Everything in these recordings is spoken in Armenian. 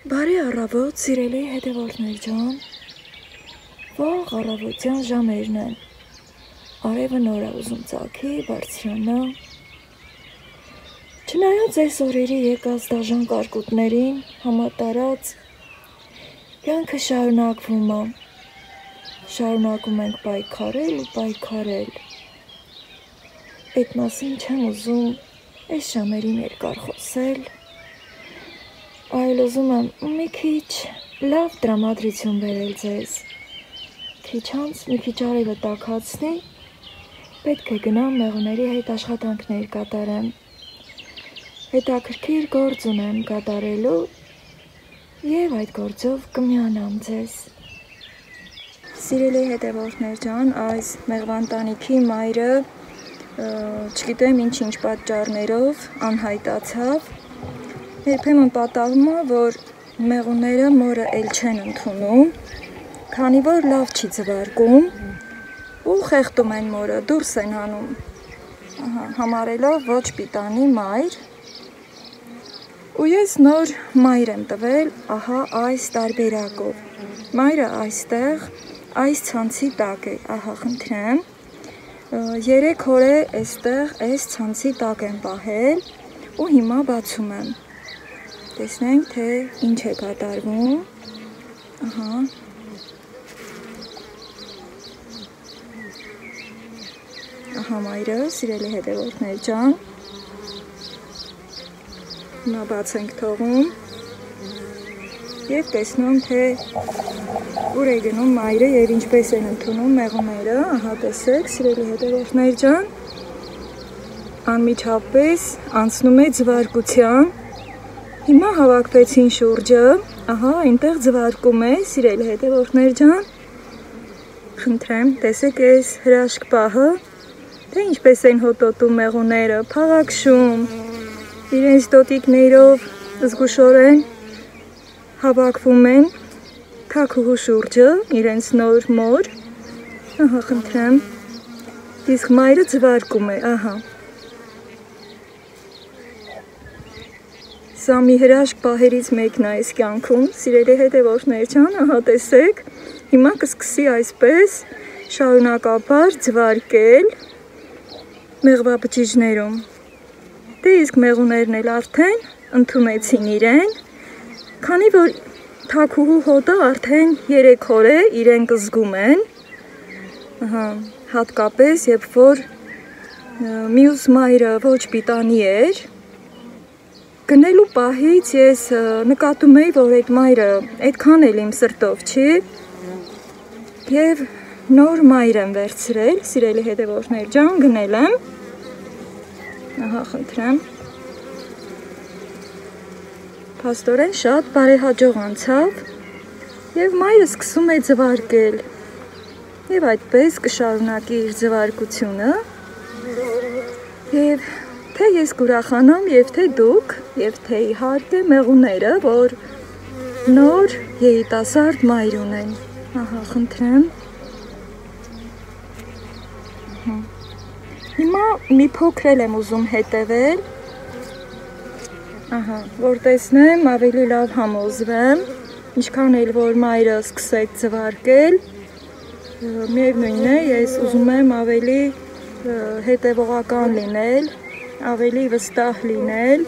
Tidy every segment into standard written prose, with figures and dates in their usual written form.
Բարի առավոտ, սիրելի հետևորդներ ջան, վաղ առավոտյան ժամերն են, արևը նոր է ուզում ծագի, բարձրանա, չնայած այս օրերի եկած դաժան կարկուտներին համատարած կյանքը շարունակվում է, շարունակում ենք պայքարել ու պայքարել, այդ մասին չեմ ուզում այս ժամերին երկար խոսել, այլ ուզում եմ մի քիչ լավ տրամադրություն բերել ձեզ, քիչ անց մի քիչ արևը տաքացնի, պետք է գնամ մեղուների հետ աշխատանքներ կատարեմ, հետաքրքիր գործ ունեմ կատարելու և այդ գործով կմիանամ ձեզ։ Սիրելի հետևորդներ ջան, այս մեղվանտանիքի մայրը չգիտեմ ինչ պատճառներով անհայտացավ, երբեմն պատահում է, որ մեղուները մորը էլ չեն ընդունում, քանի որ լավ չի ձվարկում ու խեղդում են մորը, դուրս են հանում, համարելով ոչ պիտանի մայր, ու ես նոր մայր եմ տվել, ահա այս տարբերակով, մայրը այստեղ, այս ցանցի տակ է, ահա խնդրեմ, 3 օր է այստեղ այս ցանցի տակ եմ պահել ու հիմա բացում եմ, տեսնենք թե ինչ է կատարվում, ահա մայրը, սիրելի հետևորդներ ջան, հիմա բաց ենք թողում և տեսնում թե ուր է գնում մայրը և ինչպես են ընդունում մեղուները, ահա տեսեք, սիրելի հետևորդներ ջան, անմիջապես անցնում է ձվարկության, հիմա հավաքվեցին շուրջը, ահա այնտեղ ձվարկում է, սիրելի հետևորդներ ջան, խնդրեմ, տեսեք այս հրաշք պահը, թե ինչպես են հոտոտում մեղուները, փաղաքշում, իրենց տոտիկներով զգուշորեն հավաքվում են թագուհու շուրջը, իրենց նոր մոր, ահա խնդրեմ, իսկ մայրը ձվարկում է, ահա, սա մի հրաշք պահերից մեկն է այս կյանքում, սիրելի հետևորդներ ջան, ահա տեսեք, հիմա կսկսի այսպես շարունակաբար ձվարկել մեղվաբջիջներում, դե իսկ մեղուներն էլ արդեն ընդունեցին իրեն, քանի որ թագուհու հոտը արդեն 3 օր է, իրենք զգում են, հատկապես երբ որ մյուս մայրը ոչ պիտանի էր, գնելու պահից ես նկատում էի, որ այդ մայրը այդքան էլ իմ սրտով չի և նոր մայր եմ վերցրել, սիրելի հետևորդներ ջան, գնել եմ, ահա խնդրեմ, փաստորեն շատ բարեհաջող անցավ և մայրը սկսում է ձվարկել և այդպես կշարունակի իր ձվարկությունը և թե ես կուրախանամ և թե դուք և թե իհարկե մեղուները, որ նոր երիտասարդ մայր ունեն, ահա խնդրեմ, հիմա մի փոքր էլ եմ ուզում հետևել, ահա, որ տեսնեմ, ավելի լավ համոզվեմ, ինչքան էլ որ մայրը սկսեց ձվարկել, միևնույն է, ես ուզում եմ ավելի հետևողական լինել, ավելի վստահ լինել,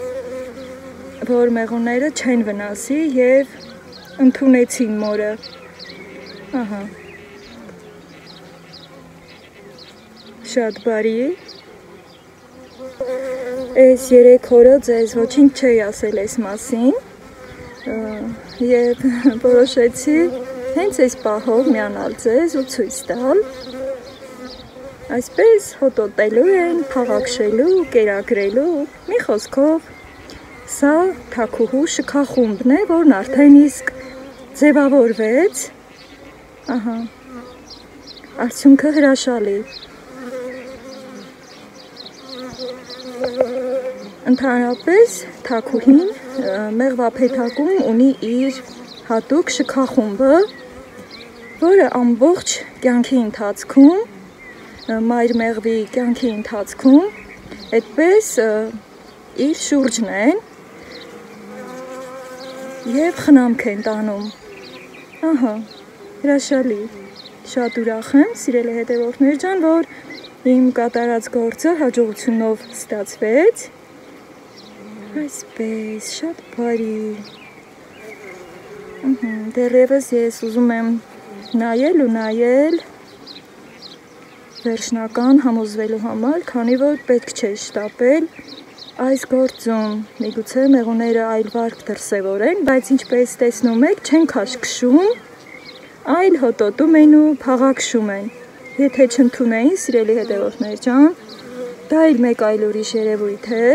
որ մեղուները չեն վնասի և ընդունեցին մորը, ահա, շատ բարի, այս 3 օրը ձեզ ոչինչ չէի ասել այս մասին և որոշեցի հենց այս պահով միանալ ձեզ ու ցույց տալ, այսպես հոտոտելու են, փաղաքշելու, կերակրելու, մի խոսքով, սա թագուհու շքախումբն է, որն արդեն իսկ ձևավորվեց, ահա, արդյունքը հրաշալի, ընդհանրապես թագուհին մեղվափեթակում ունի իր հատուկ շքախումբը, որը ամբողջ կյանքի ընթացքում, մայր մեղվի կյանքի ընթացքում, այդպես իր շուրջն են, եւ խնամք են տանում։ Ահա, հրաշալի։ Շատ ուրախ եմ, սիրելի հետևորդներ ջան, որ իմ կատարած գործը հաջողությունով ստացվեց։ Այսպես, շատ բարի։ Դեռևս ես ուզում եմ նայել վերջնական համոզվելու համար, քանի որ պետք չէ շտապել այս գործում, միգուցե մեղուները այլ վարք դրսևորեն, բայց ինչպես տեսնում եք, չեն քաշքշում, այլ հոտոտում են ու փաղաքշում են։ Եթե չընդունեին, սիրելի հետևորդներ ջան, դա էլ մեկ այլ ուրիշ երևույթ է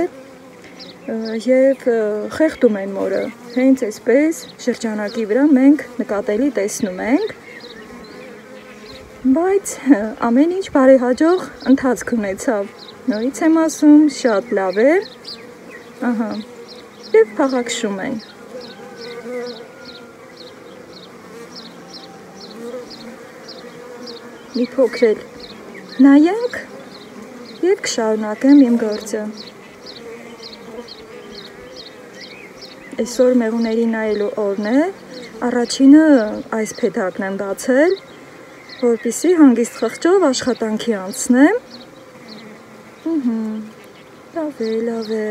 եւ խեղդում են մորը։ Հենց այսպես շրջանակի վրա մենք նկատելի տեսնում ենք, բայց ամեն ինչ բարեհաջող ընթացք ունեցավ։ Նորից եմ ասում, շատ լավ է, ահա, և փաղաքշում են։ Մի փոքր էլ նայենք և կշարունակեմ իմ գործը։ Այսօր մեղուների նայելու օրն է, առաջինը այս փեթակն եմ բացել, որպեսզի հանգիստ խղճով աշխատանքի անցնեմ։ Լավ է,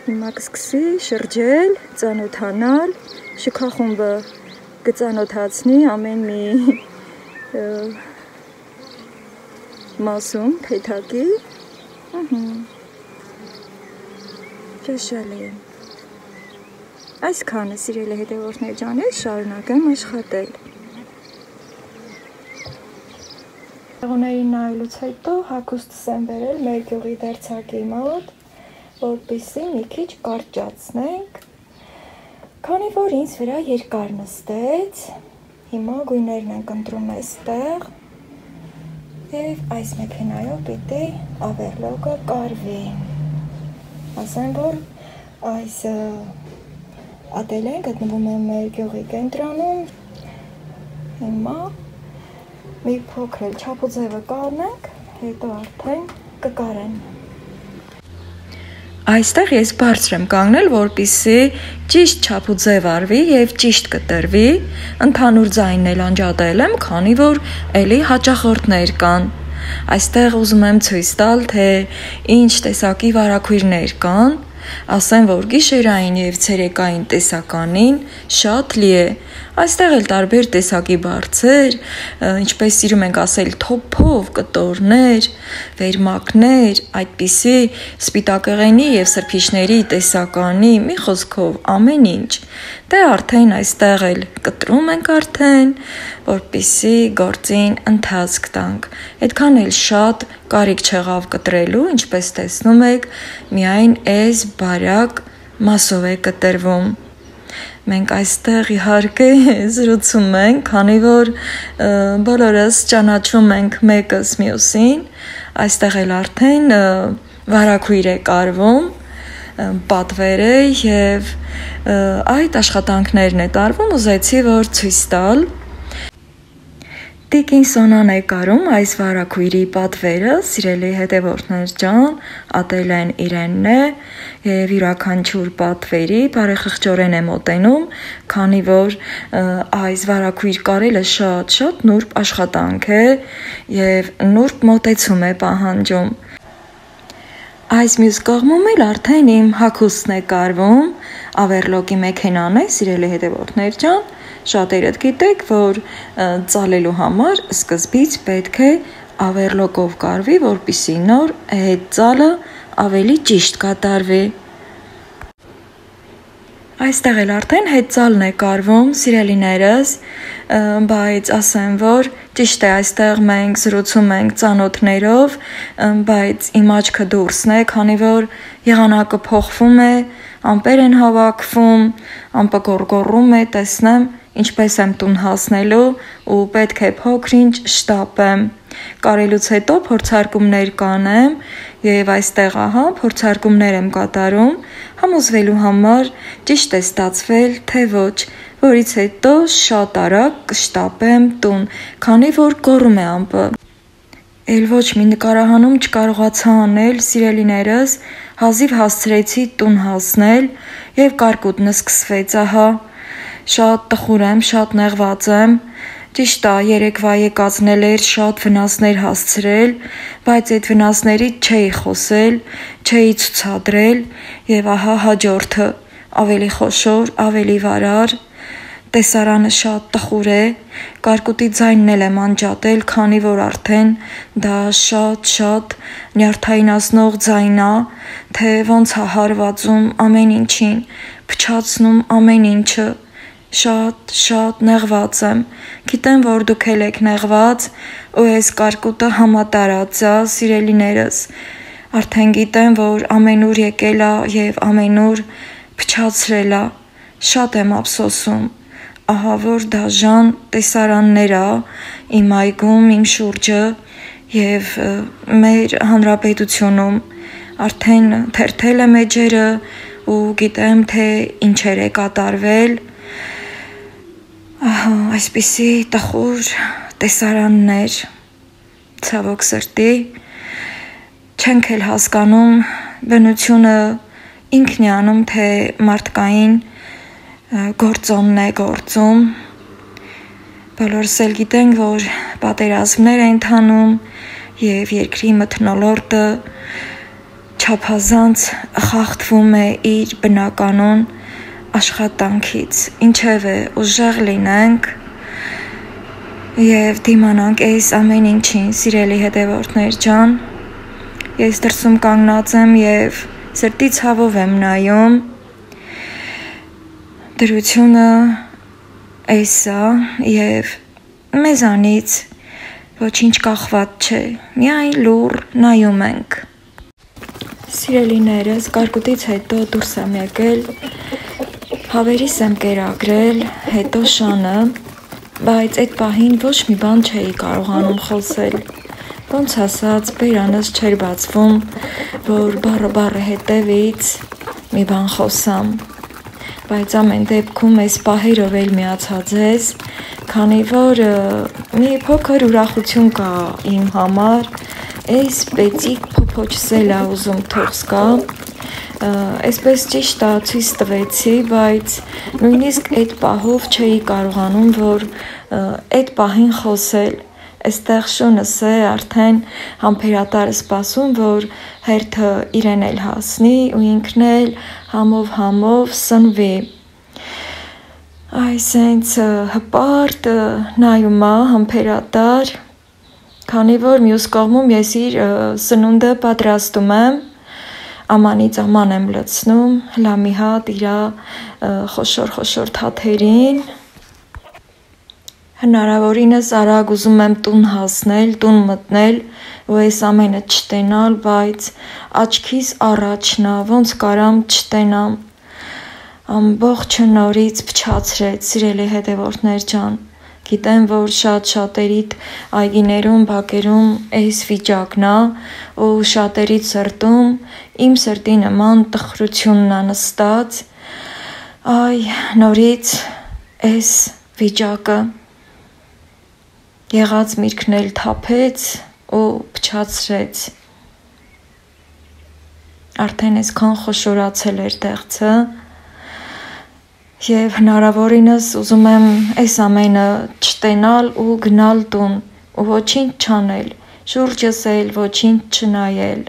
հիմա կսկսի շրջել, ծանոթանալ, շքախումբը կծանոթացնի ամեն մի մասում փեթակի, ճաշալի։ Այսքանը սիրելի հետևորդներ ջան, ես շարունակեմ աշխատել։ Մեղուներին նայելուց հետո հագուստս եմ բերել մեր գյուղի դերձակի մոտ, որպեսզի մի քիչ կարճացնենք, քանի որ ինձ վրա երկար նստեց, հիմա գույներն ենք ընտրում այստեղ, և այս մեքենայով պիտի ավերլոկը կարվի։ Ասեմ, որ այս ատելյեն գտնվում է մեր գյուղի կենտրոնում, հիմա մի փոքր չափուձևը կառնենք, հետո արդեն կկարեն։ Այստեղ ես բարձր եմ կանգնել, որպեսզի ճիշտ չափուձև արվի և ճիշտ կտրվի, ընդհանուր ձայնն էլ անջատել եմ, քանի որ էլի հաճախորդներ կան։ Այստեղ ուզում եմ ցույց տալ, թե ինչ տեսակի վարագույրներ կան, ասեմ, որ գիշերային և ցերեկային տեսականին շատ լի է։ Այստեղ էլ տարբեր տեսակի բարձեր, ինչպես սիրում ենք ասել, թոփով կտորներ, վերմակներ, այդպիսի սպիտակեղենի և սրբիչների տեսականի, մի խոսքով ամեն ինչ։ Դե արդեն այստեղ էլ կտրում ենք արդեն, որպեսզի գործին ընթացք տանք։ Այդքան էլ շատ կարիք չեղավ կտրելու, ինչպես տեսնում եք, միայն այս բարակ մասով է կտրվում։ Մենք այստեղ իհարկե զրուցում ենք, քանի որ բոլորս ճանաչում ենք մեկս մյուսին, այստեղ էլ արդեն վարագույր է կարվում, պատվեր է և այդ աշխատանքներն է տարվում, ուզեցի, որ ցույց տալ։ Տիկին Սոնան է կարում այս վարագույրի պատվերը, սիրելի հետևորդներ ջան, ատելյեն իրենն է և յուրաքանչյուր պատվերի բարեխղճորեն է մոտենում, քանի որ այս վարագույր կարելը շատ նուրբ աշխատանք է և նուրբ մոտեցում է պահանջում։ Այս մյուս կողմում էլ արդեն իմ հագուստն է կարվում, ավերլոկի մեքենան է, սիրելի հետևորդներ ջան, շատերդ գիտեք, որ ծալելու համար սկզբից պետք է ավերլոկով կարվի, որպեսզի նոր հետ ծալը ավելի ճիշտ կատարվի։ Այստեղ էլ արդեն հետ ծալն է կարվում, սիրելիներս, բայց ասեմ, որ ճիշտ է, այստեղ մենք զրուցում ենք ծանոթներով, բայց իմ աչքը դուրսն է, քանի որ եղանակը փոխվում է, ամպեր են հավաքվում, ամպը գոռգոռում է, տեսնեմ, ինչպես եմ տուն հասնելու ու պետք է փոքր-ինչ շտապեմ։ Կարելուց հետո փորձարկումներ կանեմ և այստեղ ահա փորձարկումներ եմ կատարում, համոզվելու համար ճիշտ է ստացվել, թե ոչ, որից հետո շատ արագ կշտապեմ տուն, քանի որ գոռում է ամպը։ Էլ ոչ մի նկարահանում չկարողացա անել, սիրելիներս, Հազիվ հասցրեցի տուն հասնել եւ կարկուտն սկսվեց, ահա։ Շատ տխուր եմ, շատ նեղված եմ։ Ճիշտ է, երեկվա եկածնել էր, շատ վնասներ հասցրել, բայց այդ վնասներից չէի խոսել, չէի ցուցադրել եւ ահա հաջորդը ավելի խոշոր, ավելի վարար։ Տեսարանը շատ տխուր է, կարկուտի ձայնն էլ եմ անջատել, քանի որ արդեն դա շատ նյարդայնացնող ձայն է, թե ոնց է հարվածում ամեն ինչին, փչացնում ամեն ինչը։ Շատ նեղված եմ։ Գիտեմ, որ դուք էլ եք նեղված, ու այս կարկուտը համատարած է, սիրելիներս։ Արդեն գիտեմ, որ ամենուր եկել է եւ ամենուր փչացրել է։ Շատ եմ ափսոսում։ Ահա որ դաժան տեսարաններ է իմ այգում, իմ շուրջը եւ մեր հանրապետությունում։ Արդեն թերթել եմ էջերը ու գիտեմ, թե ինչեր է կատարվել։ Ահա այսպիսի տխուր տեսարաններ, ցավոք սրտի, չենք էլ հասկանում, բնությունը ինքն է անում, թե մարդկային գործոնն է գործում։ Բոլորս էլ գիտենք, որ պատերազմներ են ընթանում եւ երկրի մթնոլորտը չափազանց խախտվում է իր բնականon աշխատանքից։ Ինչևէ, ուժեղ լինենք եւ դիմանանք այս ամեն ինչին, սիրելի հետևորդներ ջան։ Ես դրսում կանգնած եմ եւ սրտի ցավով եմ նայում։ Դրությունը այս է եւ մեզանից ոչինչ կախված չէ, միայն լուռ նայում ենք։ Սիրելիներս, կարկուտից հետո դուրս եմ եկել, հավերիս եմ կերակրել, հետո շանը, բայց այդ պահին ոչ մի բան չէի կարողանում խոսել։ Ոնց ասած, բերանս չէր բացվում, որ բառը հետևից մի բան խոսամ։ Բայց ամեն դեպքում այս պահերով էլ միացած ես, քանի որ մի փոքր ուրախություն կա իմ համար, այս պետիկ փոփոչսել է ուզում թող զգա, այսպես ճիշտ է ցույց տվեցի, բայց նույնիսկ այդ պահով չէի կարողանում, որ այդ պահին խոսել։ Այստեղ շունս է արդեն համբերատար սպասում, որ հերթը իրեն էլ հասնի ու ինքն էլ համով սնվի։ Այսենց հպարտ նայում է համբերատար, քանի որ մյուս կողմում ես իր սնունդը պատրաստում եմ, ամանից աման եմ լցնում, հլա մի հատ իրա խոշոր թաթերին, հնարավորինս արագ ուզում եմ տուն հասնել, տուն մտնել ու այս ամենը չտենալ, բայց աչքիս առաջնա, ոնց կարամ չտենամ, ամբողջը նորից փչացրեց, սիրելի հետևորդներ ջան, գիտեմ, որ շատերիդ այգիներում, բակերում այս վիճակն է ու շատերի սրտում իմ սրտի նման տխրությունն է նստած, այ նորից այս վիճակը եղած միրգն էլ թափեց ու փչացրեց։ Արդեն այսքան խոշորացել էր տեղցը եւ հնարավորինս ուզում եմ այս ամենը չտենալ ու գնալ տուն ու ոչինչ չանել, շուրջս էլ ոչինչ չնայել,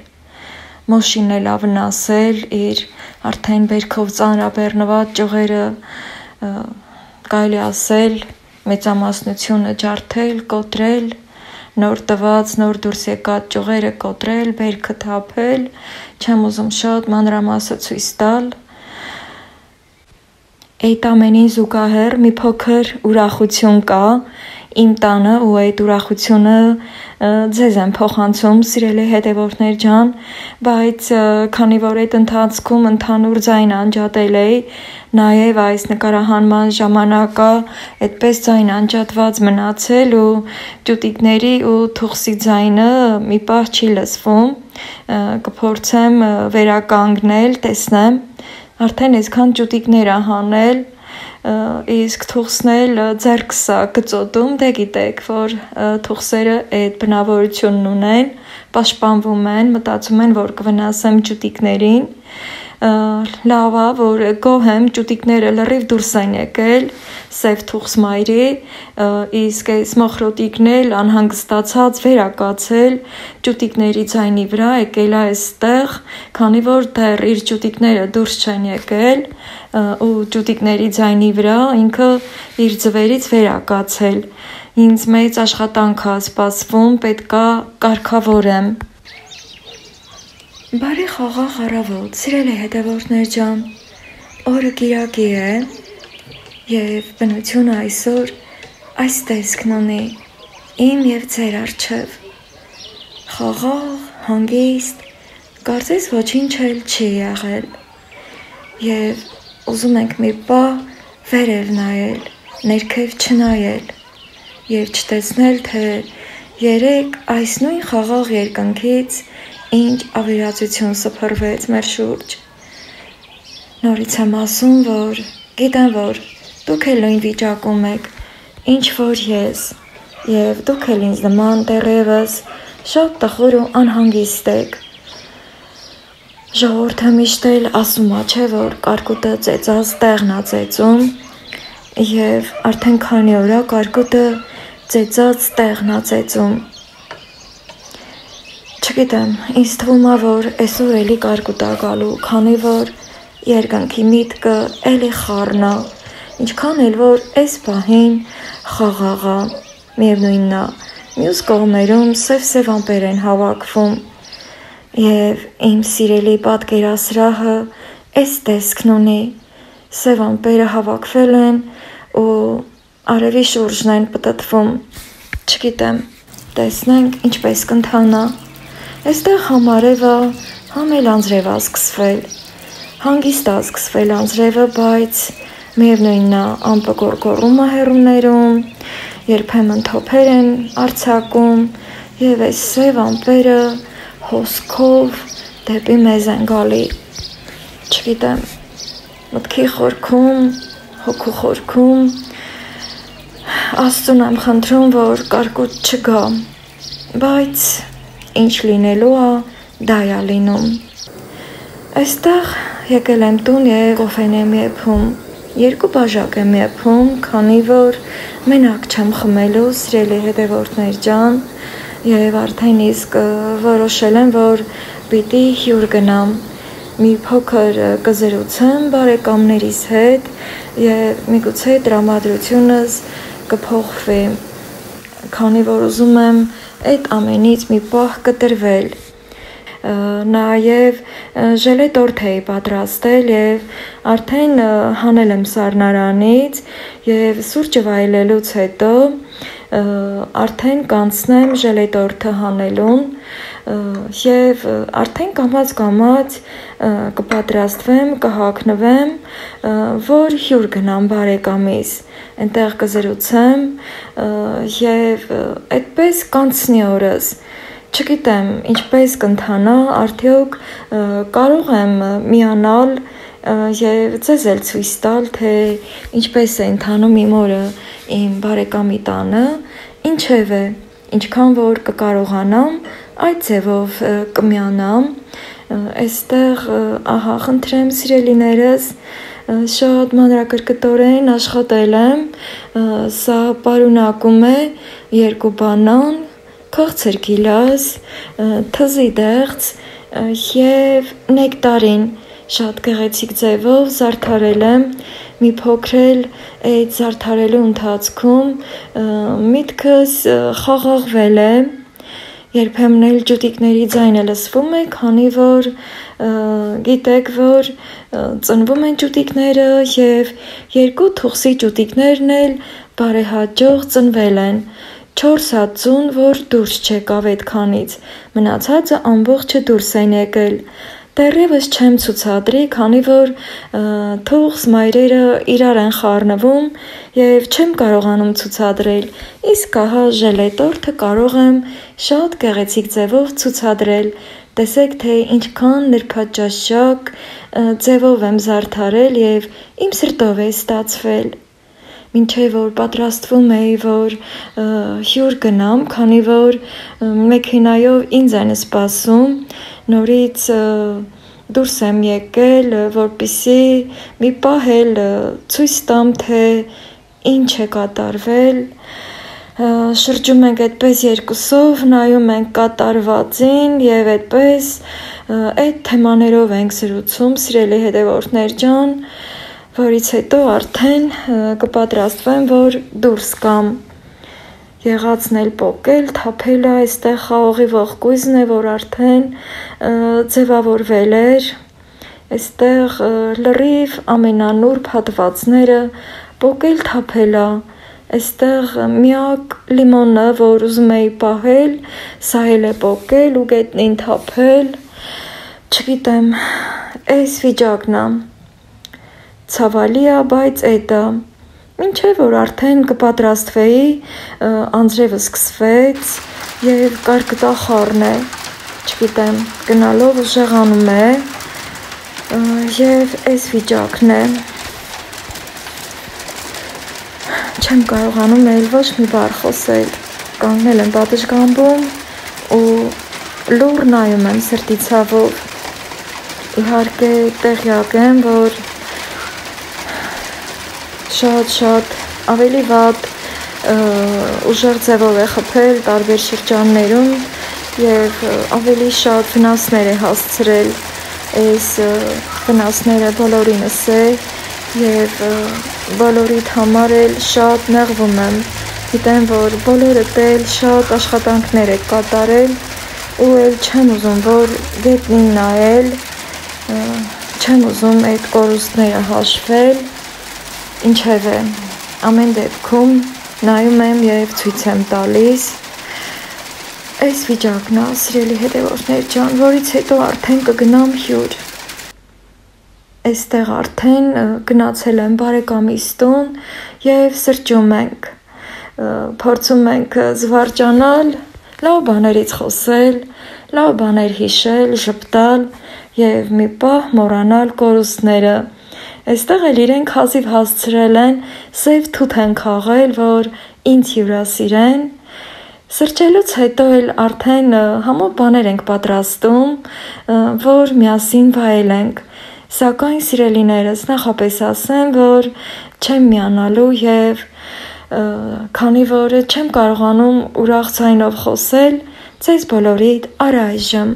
մոշին էլ ավնասել իր արդեն բերքով ծանրաբեռնված ճյուղերը, կարելի ասել մեծամասնությունը ջարդել, կոտրել, նոր տված, նոր դուրս եկած ճյուղերը կոտրել, բերքը թափել, չեմ ուզում շատ մանրամասը ցույց տալ։ Այդ ամենին զուգահեռ մի փոքր ուրախություն կա իմ տանը ու այդ ուրախությունը ձեզ եմ փոխանցում, սիրելի հետևորդներ ջան, բայց քանի որ այդ ընթացքում ընդհանուր ձայն անջատել էի, նաև այս նկարահանման ժամանակը այդպես ձայն անջատված մնացել ու ճուտիկների ու թուխսի ձայնը մի պահ չի լսվում, կփորձեմ վերականգնել, տեսնեմ, արդեն այսքան ճուտիկներ ա հանել, իսկ թուղթն էլ ձեռքս է գծոտում, դե գիտեք, որ թուղթերը այդ բնավորությունն ունեն, պաշտպանվում են, մտածում են, որ կվնասեմ ճուտիկներին, լավ է, որ գոհ եմ, ճուտիկները լրիվ դուրս են եկել, սև թուղթ մայրի, իսկ այս մոխրոտիկն էլ անհանգստացած վերակացել ճուտիկների ձայնի վրա եկել է այստեղ, քանի որ դեռ իր ճուտիկները դուրս չեն եկել ու ճուտիկների ձայնի վրա ինքը իր ձվերից վերակացել, ինձ մեծ աշխատանք է սպասվում, պետք է կարգավորեմ։ Բարի խաղաղ առավոտ, սիրելի հետևորդներ ջան, օրը կիրակի է և բնությունը այսօր այս տեսքն ունի իմ և ձեր առջև, խաղաղ, հանգիստ, կարծես ոչինչ էլ չի եղել և ուզում ենք մի պահ վերև նայել, ներքև չնայել և չտեսնել, թե երեկ այս նույն խաղաղ երկնքից ինչ ավերածություն սփռվեց մեր շուրջ։ Նորից եմ ասում, որ գիտեմ, որ դուք էլ նույն վիճակում եք, ինչ որ ես, և դուք էլ ինձ նման դեռևս շատ տխուր ու անհանգիստ եք։ Ժողովուրդը միշտ էլ ասում է, չէ, որ կարկուտը ծեծած տեղն է ծեծում, և արդեն քանի օր է կարկուտը ծեծած տեղն է ծեծում։ Չգիտեմ, ինձ թվում է, որ այսօր էլի կարկուտ է գալու, քանի որ երկնքի միտքը էլի խառն է, ինչքան էլ որ այս պահին խաղաղ է, միևնույնն է, մյուս կողմերում սև ամպեր են հավաքվում, և իմ սիրելի պատկերասրահը այս տեսքն ունի, սև ամպերը հավաքվել են ու արևի շուրջն են պտտվում, չգիտեմ, տեսնենք ինչպես կընթանա։ Այստեղ համ արևը, համ էլ անձրև է սկսվել, հանգիստ է սկսվել անձրևը, բայց միևնույնն է, ամպը գոռգոռում է հեռուներում, երբեմն թոփեր են արձակում և այս սև ամպերը հոսքով դեպի մեզ են գալի, չգիտեմ, մտքի խորքում, հոգու խորքում, Աստծուն եմ խնդրում, որ կարկուտ չգա, բայց ինչ լինելու է, դա է լինում։ Այստեղ եկել եմ տուն և կոֆեն եմ եփում, 2 բաժակ եմ եփում, քանի որ մենակ չեմ խմելու, սիրելի հետևորդներ ջան, և արդեն իսկ որոշել եմ, որ պիտի հյուր գնամ, մի փոքր կզրուցեմ բարեկամներիս հետ և միգուցե տրամադրությունս կփոխվի, քանի որ ուզում եմ այդ ամենից մի պահ կտրվել, նաև ժելե տորթ էի պատրաստել և արդեն հանել եմ սառնարանից և սուրճը վայելելուց հետո արդեն կանցնեմ ժելե տորթը հանելուն և արդեն կամաց կպատրաստվեմ, կհագնվեմ, որ հյուր գնամ բարեկամիս, այնտեղ կզրուցեմ և այդպես կանցնի օրս, չգիտեմ ինչպես կընթանա, արդյոք կարող եմ միանալ և ձեզ էլ ցույց տալ, թե ինչպես է ընթանում իմ օրը իմ բարեկամի տանը, ինչևէ, ինչքան որ կկարողանամ, այդ ձևով կմիանամ, այստեղ ահա խնդրեմ սիրելիներս, շատ մանրակրկտորեն աշխատել եմ, սա պարունակում է 2 բանան, քաղցր գիլաս, թզի դեղց և նեկտարին, շատ գեղեցիկ ձևով զարդարել եմ, մի փոքր էլ այդ զարդարելու ընթացքում միտքս խաղաղվել է, երբեմն էլ ջուտիկների ձայնը լսվում է, քանի որ գիտեք, որ ծնվում են ջուտիկները և 2 թուղթի ջուտիկներն էլ բարեհաջող ծնվել են, 4 հատ ձուն, որ դուրս չեկավ այդքանից, մնացածը ամբողջը դուրս են եկել, դեռևս չեմ ցուցադրի, քանի որ թուղթ մայրերը իրար են խառնվում և չեմ կարողանում ցուցադրել, իսկ ահա ժելե տորթը կարող եմ շատ գեղեցիկ ձևով ցուցադրել, Տեսեք, թե ինչքան նրբաճաշակ ձևով եմ զարդարել եւ իմ սրտով է ստացվել։ Մինչև որ պատրաստվում էի, որ հյուր գնամ, քանի որ մեքենայով ինձ են սպասում, նորից դուրս եմ եկել, որպեսզի մի պահ էլ ցույց տամ, թե ինչ է կատարվել։ Շրջում ենք այդպես երկուսով, նայում ենք կատարվածին եւ այդպես այդ թեմաներով ենք զրուցում, սիրելի հետևորդներ ջան, որից հետո արդեն կպատրաստվեմ, որ դուրս գամ։ Եղածն էլ պոկել, թափել է, այստեղ խաղողի ողկույզն է, որ արդեն ձևավորվել էր։ Այստեղ լրիվ ամենանուրբ հատվածները պոկել, թափել է։ Այստեղ միակ լիմոնը, որ ուզում էի պահել, սա էլ է պոկել ու գետնին թափել։ Չգիտեմ, այս վիճակն է։ Ցավալի է, բայց էդ է։ Մինչև որ արդեն կպատրաստվեի, անձրևը սկսվեց եւ կարկտա խառն է։ Չգիտեմ, գնալով ուժեղանում է եւ այս վիճակն է։ Չեմ կարողանում էլ ոչ մի բառ խոսել, կանգնել եմ պատշգամբում ու լուռ նայում եմ սրտի ցավով։ Իհարկե տեղյակ եմ, որ շատ ավելի վատ ուժեղ ձևով է խփել տարբեր շրջաններում եւ ավելի շատ վնասներ է հասցրել։ Այս վնասները բոլորինս է եւ բոլորիդ համար էլ շատ նեղվում եմ։ Գիտեմ, որ բոլորդ էլ շատ աշխատանքներ եք կատարել ու էլ չեմ ուզում, որ գետնին նայել, չեմ ուզում այդ կորուստները հաշվել։ Ինչևէ, ամեն դեպքում նայում եմ եւ ցույց եմ տալիս այս վիճակն է, սիրելի հետևորդներ ջան, որից հետո արդեն կգնամ հյուր։ Այստեղ արդեն գնացել եմ բարեկամիս տուն եւ սրճում ենք, փորձում ենք զվարճանալ, լավ բաներից խոսել, լավ բաներ հիշել, ժպտալ եւ մի պահ մոռանալ կորուստները։ Այստեղ էլ իրենք հազիվ հասցրել են, սև թութ են քաղել, որ ինձ հյուրասիրեն։ Սրճելուց հետո էլ արդեն համով բաներ ենք պատրաստում, որ միասին վայելենք։ Սակայն սիրելիներս, նախապես ասեմ, որ չեմ միանալու եւ քանի որ չեմ կարողանում ուրախ ձայնով խոսել, ձեզ բոլորիդ առայժմ